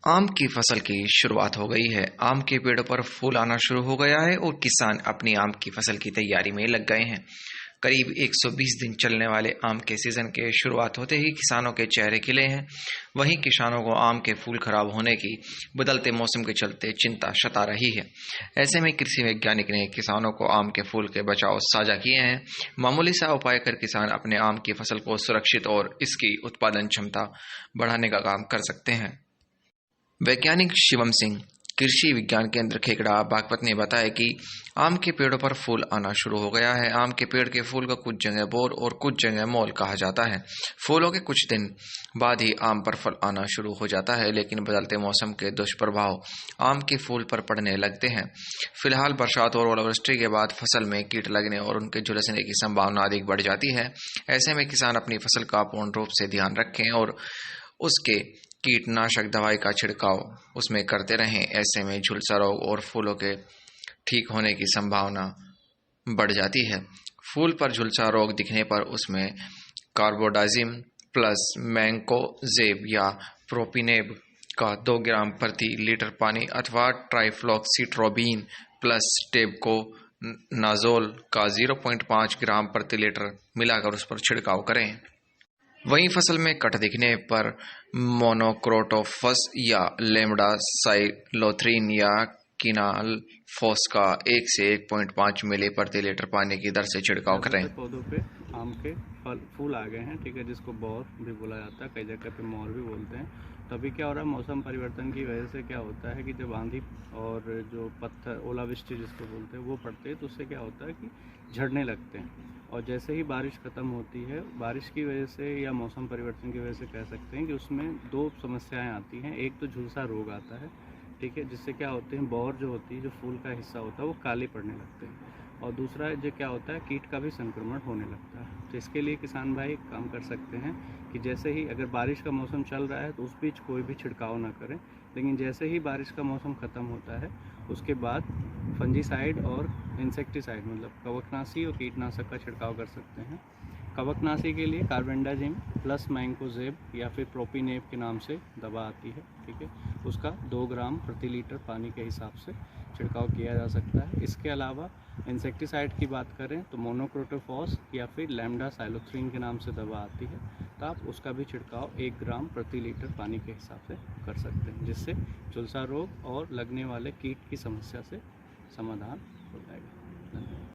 आम की फसल की शुरुआत हो गई है। आम के पेड़ों पर फूल आना शुरू हो गया है और किसान अपनी आम की फसल की तैयारी में लग गए हैं। करीब 120 दिन चलने वाले आम के सीजन के शुरुआत होते ही किसानों के चेहरे खिले हैं। वहीं किसानों को आम के फूल खराब होने की बदलते मौसम के चलते चिंता सता रही है। ऐसे में कृषि वैज्ञानिक ने किसानों को आम के फूल के बचाव साझा किए हैं। मामूली सा उपाय कर किसान अपने आम की फसल को सुरक्षित और इसकी उत्पादन क्षमता बढ़ाने का काम कर सकते हैं। वैज्ञानिक शिवम सिंह, कृषि विज्ञान केंद्र खेकड़ा बागपत ने बताया कि आम के पेड़ों पर फूल आना शुरू हो गया है। आम के पेड़ के फूल को कुछ जगह बोर और कुछ जगह मोल कहा जाता है। फूलों के कुछ दिन बाद ही आम पर फल आना शुरू हो जाता है, लेकिन बदलते मौसम के दुष्प्रभाव आम के फूल पर पड़ने लगते हैं। फिलहाल बरसात और ओलावृष्टि के बाद फसल में कीट लगने और उनके झुलसने की संभावना अधिक बढ़ जाती है। ऐसे में किसान अपनी फसल का पूर्ण रूप से ध्यान रखें और उसके कीटनाशक दवाई का छिड़काव उसमें करते रहें। ऐसे में झुलसा रोग और फूलों के ठीक होने की संभावना बढ़ जाती है। फूल पर झुलसा रोग दिखने पर उसमें कार्बोडाजिम प्लस मैंकोजेब या प्रोपिनेब का 2 ग्राम प्रति लीटर पानी अथवा ट्राइफ्लॉक्सीट्रोबिन प्लस टेबको नाजोल का 0.5 ग्राम प्रति लीटर मिलाकर उस पर छिड़काव करें। वहीं फसल में कट दिखने पर मोनोक्रोटोफस या लेमडा साइलोथ्रीन या किनाल फोस का 1 से 1.5 मिली प्रति लीटर पानी की दर से छिड़काव करें। पौधों पे आम के फूल आ गए हैं, ठीक है, जिसको बौर भी बोला जाता है, कई जगह पे मोर भी बोलते हैं। तभी क्या हो रहा है, मौसम परिवर्तन की वजह से क्या होता है कि जब आंधी और जो पत्थर ओलावृष्टि जिसको बोलते हैं वो पड़ते हैं तो उससे क्या होता है कि झड़ने लगते हैं। और जैसे ही बारिश ख़त्म होती है, बारिश की वजह से या मौसम परिवर्तन की वजह से कह सकते हैं कि उसमें 2 समस्याएं आती हैं। एक तो झुलसा रोग आता है, ठीक है, जिससे क्या होते हैं बौर जो होती है, जो फूल का हिस्सा होता है वो काले पड़ने लगते हैं। और दूसरा जो क्या होता है, कीट का भी संक्रमण होने लगता है। तो इसके लिए किसान भाई एक काम कर सकते हैं कि जैसे ही अगर बारिश का मौसम चल रहा है तो उस बीच कोई भी छिड़काव ना करें, लेकिन जैसे ही बारिश का मौसम ख़त्म होता है उसके बाद फंजीसाइड और इंसेक्टिसाइड मतलब कवकनाशी और कीटनाशक का छिड़काव कर सकते हैं। कवकनाशी के लिए कार्बेंडाजिम प्लस मैंकोजेब या फिर प्रोपिनेब के नाम से दवा आती है, ठीक है, उसका 2 ग्राम प्रति लीटर पानी के हिसाब से छिड़काव किया जा सकता है। इसके अलावा इंसेक्टिसाइड की बात करें तो मोनोक्रोटोफॉस या फिर लैम्डा साइलोथ्रीन के नाम से दवा आती है, तो आप उसका भी छिड़काव 1 ग्राम प्रति लीटर पानी के हिसाब से कर सकते हैं, जिससे झुलसा रोग और लगने वाले कीट की समस्या से समाधान हो जाएगा।